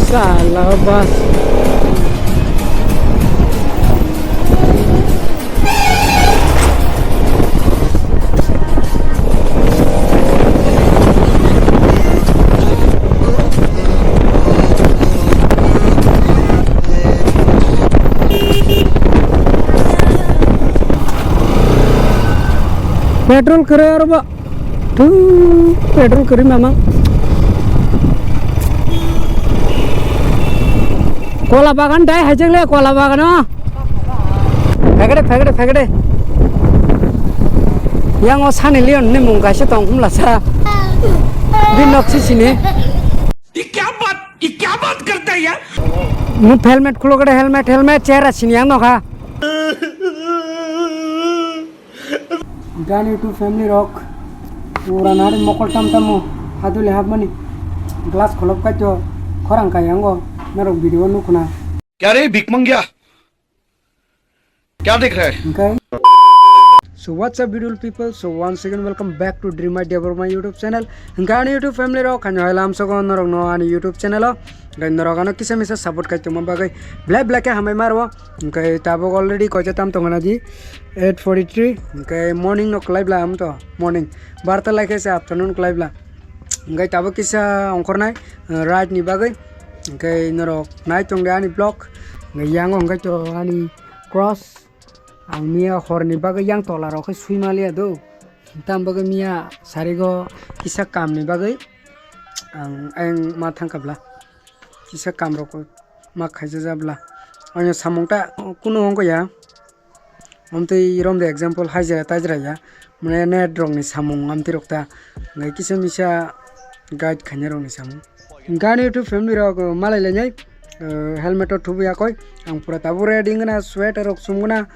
Salah bus. Petrol kere apa? Tuh, petrol kere memang. Kola bagan dai hajeng le kola bagan oh. Fagade. Yang osane lion ne munga se tong humla sa. Binok si sini. ये क्या बात करता है यार Mu helmet kulo gede helmet chehra sini yang no kha. Dan YouTube family rock. Ura nari mokol tam tamu. Hadule habmani. Glass kolop ka jo. Khorang ka yango. Mero video nu kuna. क्या रे भिख मंगिया क्या देख रहा है Okay. So what's up beautiful people? So once again welcome back to Dream Idea for my YouTube channel. Ngani YouTube family ro kanyo halam so gon norong no ani YouTube channel lo. Gan norogano kisa misa support kai tuma bagai. Black ke hamai marwa. Okay tabo already ko jatam to ngana ji 8:43. Okay morning no live la am to morning. Barta like se afternoon live la. Okay tabo kisa ongkor nai right ni bagai. Okay norok night tong ani block. Ngai yang ong to ani cross. Ang mia horni baga yang tola ro sui malia do tam baga mia sarigo kisa kam ni bagai ang ma thangkabla kisa kam ro ko ma khaija jabla onyo samongta kuno ongo ya amtei rom de example haija tajra ya mane net rong ni samong amti rokta ngai kisa misa guide khanya rong ni samong gani to family ro malai le nyai helmet to thubu ya koi ang pura tabu ready ngana sweater rok sumuna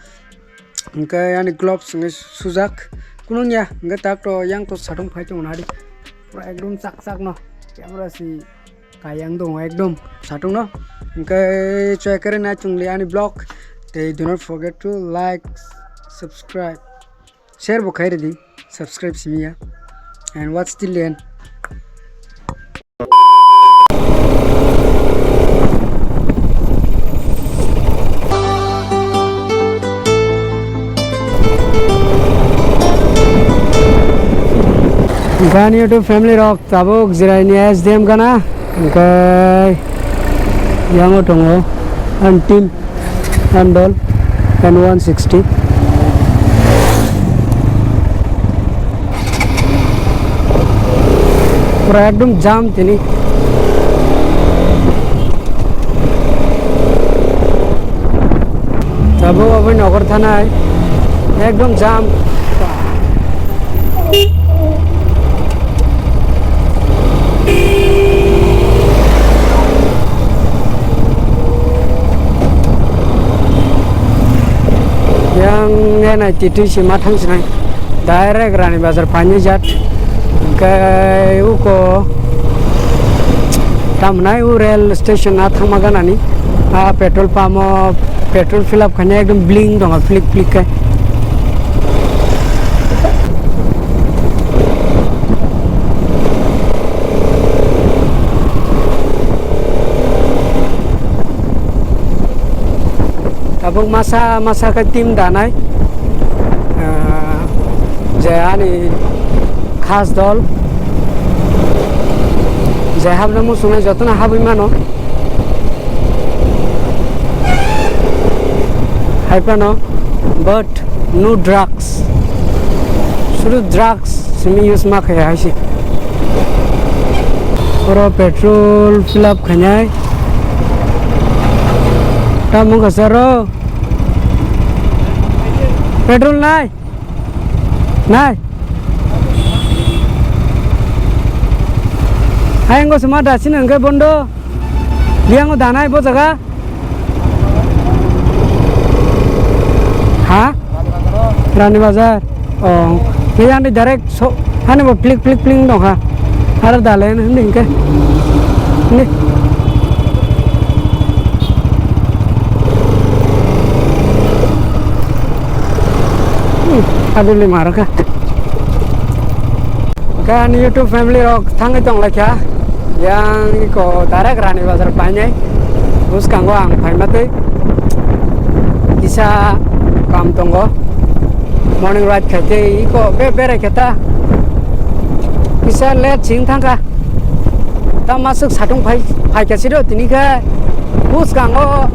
Engke ani gloves nge sujak kununya nge tak to yang to sadong phai chong nadi pura ekdom sak no camera si kayang dong ekdom sadong no engke check kare na chung le ani blog they do not forget to like subscribe share bo khaire di subscribe simia and watch till the end Gan YouTube family rock tabuk zirai ni SDM kana okay yang otongo until handle and 160 pura ekdom jam tini tabuk abai Nagar thana ekdom jam yang na titu si matang sinai direct rani bazar Panjat kai uko tamnai u rail station athang magana ni a petrol pump petrol fill up khane ekdom bling dong flick kai abang masa ke tim danai jayani khas dol jay habna mu sunai jotona habi mano hypano but no drugs suru drugs simi use ma khaya haisi puro petrol fill up khanyai tamu gasaro petrol nai ayengo semua dasin engke bondo liango danai bo jaga ha Rani Bazar oh kian di direct so hane bo flick dong ha har dalen hinding ke ni aduh lima raka kan YouTube family rock thang tong la kya yang iko direct rani bazar banyak bus kanggo ang pai mate bisa kam tonggo morning ride khate iko bere kita bisa let sing thangka ta masuk satung pai ke sido tinika bus kanggo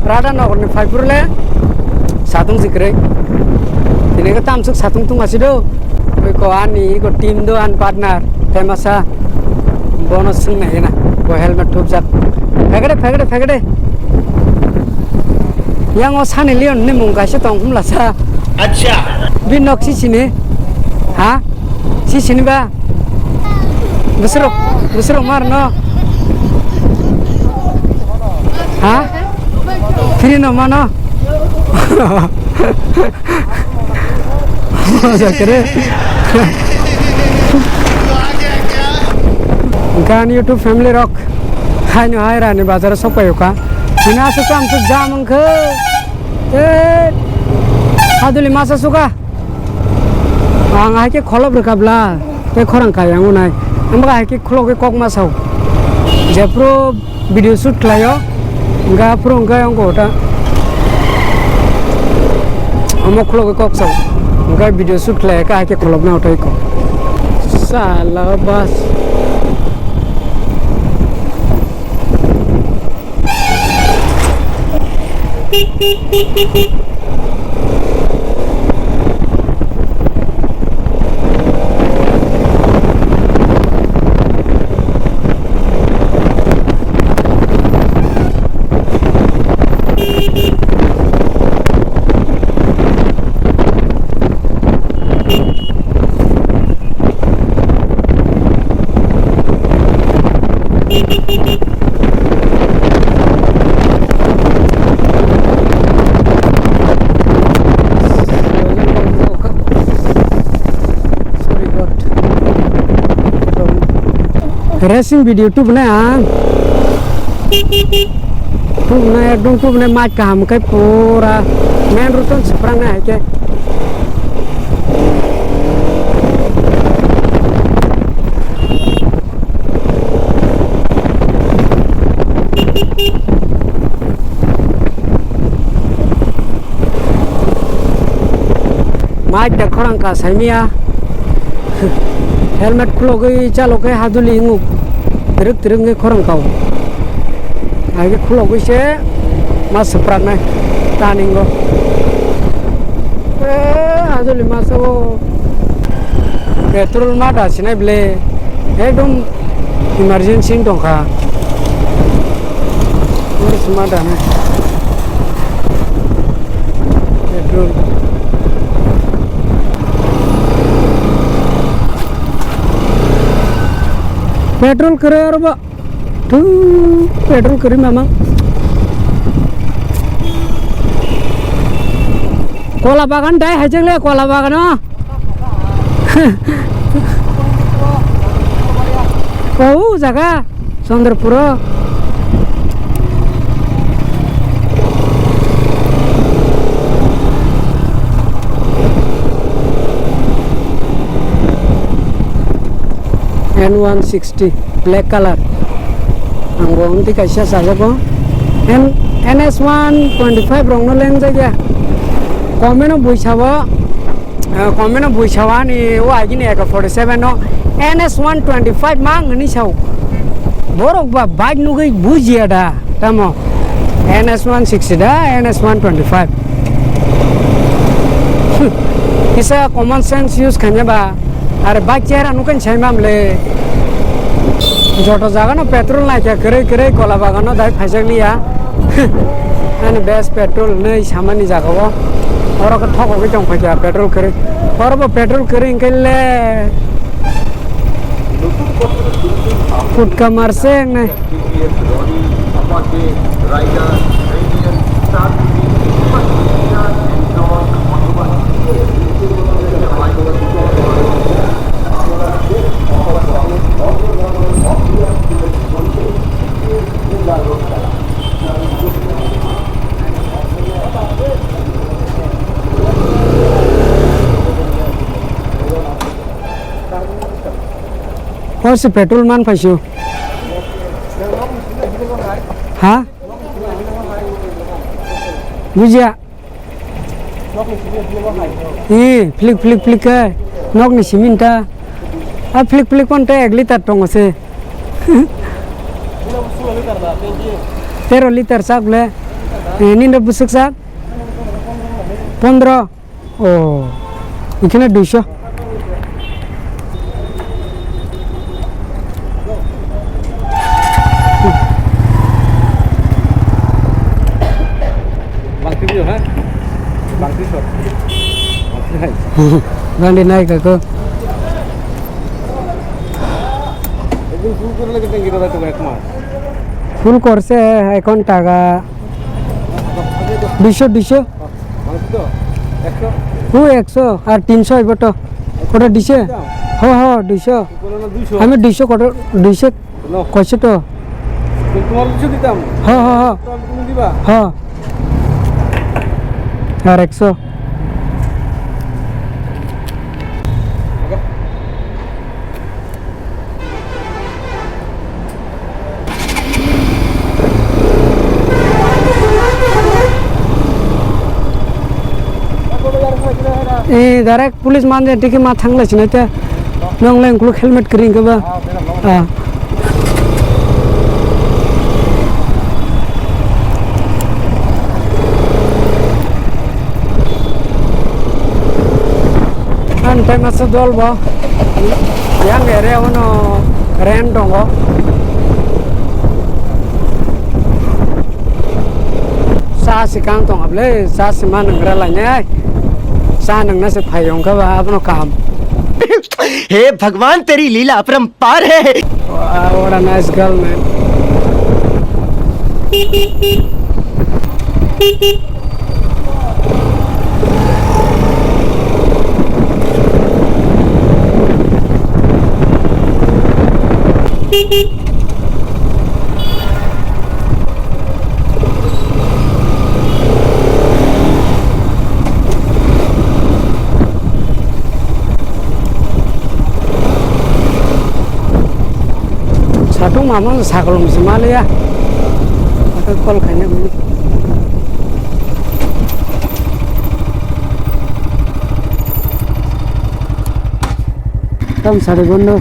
rada nogor ni pai purle satung sikre tinika tamsuk satung tung asido ko ani ko team do an partner temasa bonus sing nahi na ko helmet thup jak phagade yang o sani lion ne mung gaise tong humla sa अच्छा binok si sini ha si sini ba busro marno ha free no mano zakre gan YouTube family rock hai no hai rani bazar sopayo ka bina su kam su jamang khe haduli masa suka ang hai ke kholob rekabla te khorang kayang unai amba hai ke kholo ke kok masau je pro video shoot layo ga pro ga yang gota amo kholo ke kok sau ga video shoot lay ka hai ke kholob na utai ko sala bas racing video tu benar tu benar mat kaham kai pura main rutan seberang na ke mat dak khorang ka saimia helmet kulo ke chalo ke haduli ngu teruk nge khorang kau age kulo ke se mas pran na taningo haduli maso petrol mata sinai ble ekdom emergency dong ka urus mata na petrol petrol करे यार बा petrol करी मामा Cola बागान di है जगले Cola बागान ओ जगह Chandrapur N160 black color anggo ti kaisa saja ko NS125 rong no leng jaga komeno buisawa ni wa gini eka 47 no NS125 mang ni sau borok ba bike nu gai bujia da tamo NS160 da NS125 kisa common sense use khanya ba अरे bike चेहरा नुकन छै मामले Johto जागा न petrol ना क्या करे Cola बागा न दाइ फाइसक लिया अनि बेस पेट्रोल नै सामानी जागाव और का ठोको के जंग फाइया पेट्रोल करे और वो पेट्रोल करे इनकेले फुट का मारसे ने और से पेट्रोल मान फाइसो Ha? Buja. Flik ke. Nok ni siminta. Flik pun teh 1 liter tong ase. 13 liter sak le. Ini ndak busuk sak. 15. Oh. Ikhane 200. Bangdi naik aku. Full course এখন টাকা 200 হু 100 আর 300 হইব তো কত দিছে হ 200 আমি 200 কত 200 কইছে তো তোমার 200 দিতাম হ তুমি দিবা আর 100 direct pulis manje tiki ma thangla china ta nong leng kulu helmet kering ka ba an time asa dol ba yang ere ono ren dongo sa sikang tong able sa siman ngrala nyai नंग से भाइयों का अपना काम हे भगवान तेरी लीला अपरंपार है What a nice girl man satu mama sakalum semale ya atau kol kayaknya begini tam sari gondo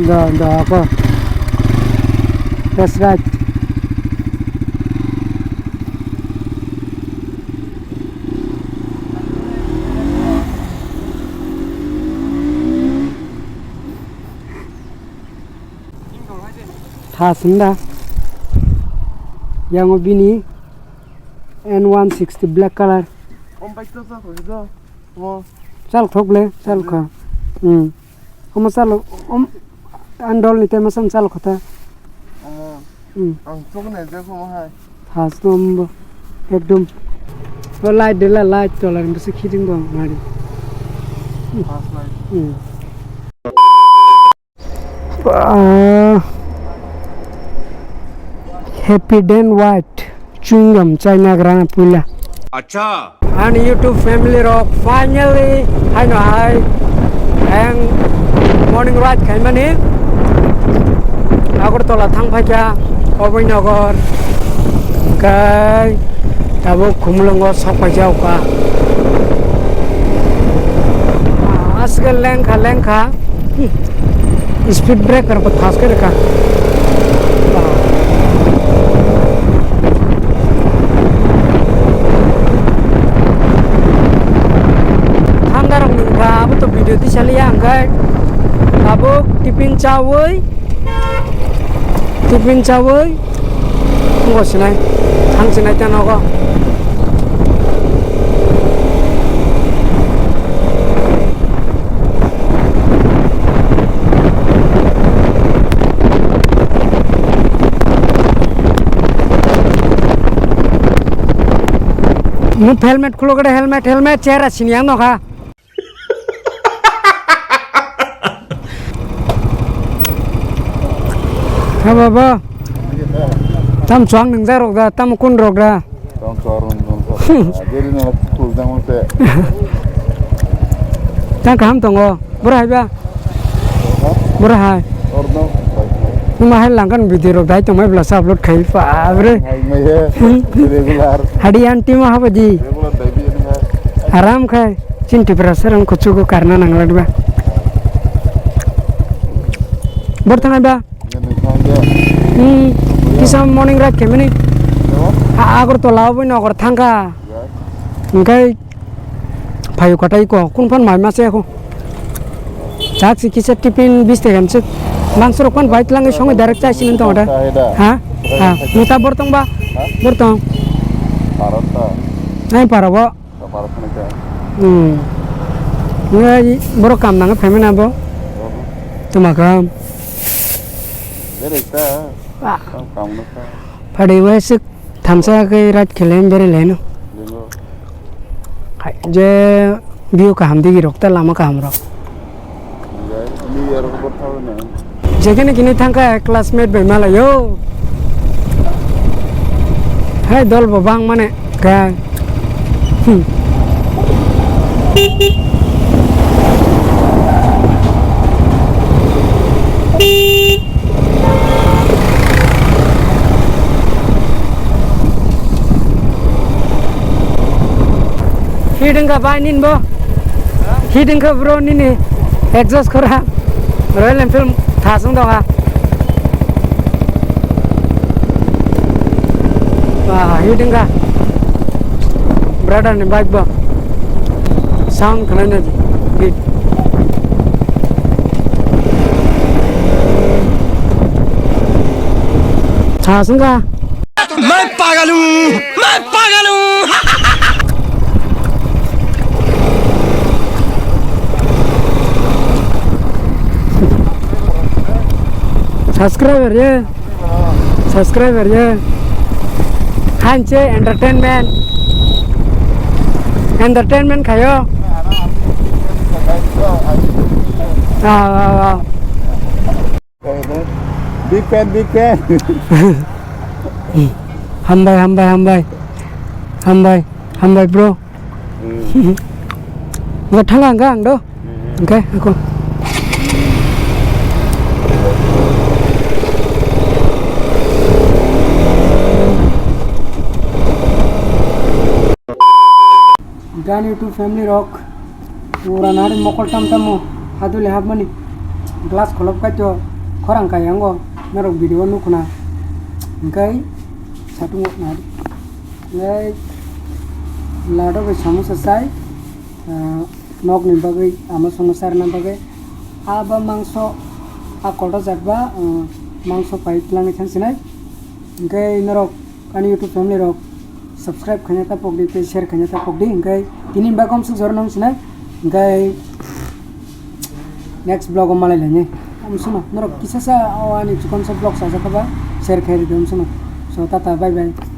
dah apa that's right Hasenda yang bini N160 black color sal thokle sal kha sal andol ni tema sal khata ang chok ne je ko hai has number ekdom light dela light tolar bisi khiting bang mari fast light Happy Den White chewing gum China Grana Pula. अच्छा And YouTube family rock finally hi and morning ride kaimani Agartala thangphaja Obinagar kai tabo khumlongo sakpajau ka asgal lengkha speed breaker पर खास कर का अब तो video दी चली angkai अब tiffin चावई nggak sinai hang sinai tan ako mu helmet khulo kada helmet chehra siniang no kha Baba, tam cuang neng zarok da, tam kun rok da. Tam cuang. Jadi nak tu jangan se. Tang kaham tongo, berah ba? Berah. Orno. mahal langkan video rok dai tomai blasa upload khai pabre Hai mai ya. Regular. hadi anti mah apa ji Regular dai bi ni hai. aram khai cinti prasar ang kucu ko karna nangla ba bertang ba Ni khang ya. kisah morning ride kemini agar to lawo ni agar thangka engkai phayu katai ko kun phan mai mase ko chak si kisah tipin 20 টাকা se mangsor kon bait langai songe direct chai sinin to oda ha ha muta bertang ba bertang Parat ta. nai parabo Parat ni ka. ngai boro kam nang family abo tumaka Bere ta. Kam na ka. phadi wes thamsa ke rat khelem bere leno Lengo. je view ka hamdi gi rokta lama ka hamro Jai ni yar ko tha na. যেখানে কিনে থাকা classmate বেমালা ইয়ো হ্যাঁ দল বাং মানে গা hiding কা by নিন বো হিডিং কা ব্রো নিনি এক্সস্ট করা royal Enfield thasung dong ah wah hiding ka brother ni bike ba sound kena ji hit thasung ka मैं पागल हूँ subscriber ya hanche entertainment kayo Big fan, big fan. hambai bro nggak thangang gang do oke aku dan YouTube family rock ura nari mokol tam tamu hadule habmani glass kholop ka to khorang ka yango narok video nu kuna ngai satu nari ngai lado be samosa sai nok ni bagai ama samosar na bagai aba mangso akolda jatba mangso paitlang chan sinai ngai narok kan YouTube family rock subscribe khanya ta pogdi te share khanya ta pogdi ngai tinin bagom su jornong sinai ngai next vlog malai lene am suno narok kisasa awani chukon sa vlog sa ka ba share khairi dum suno so tata bye bye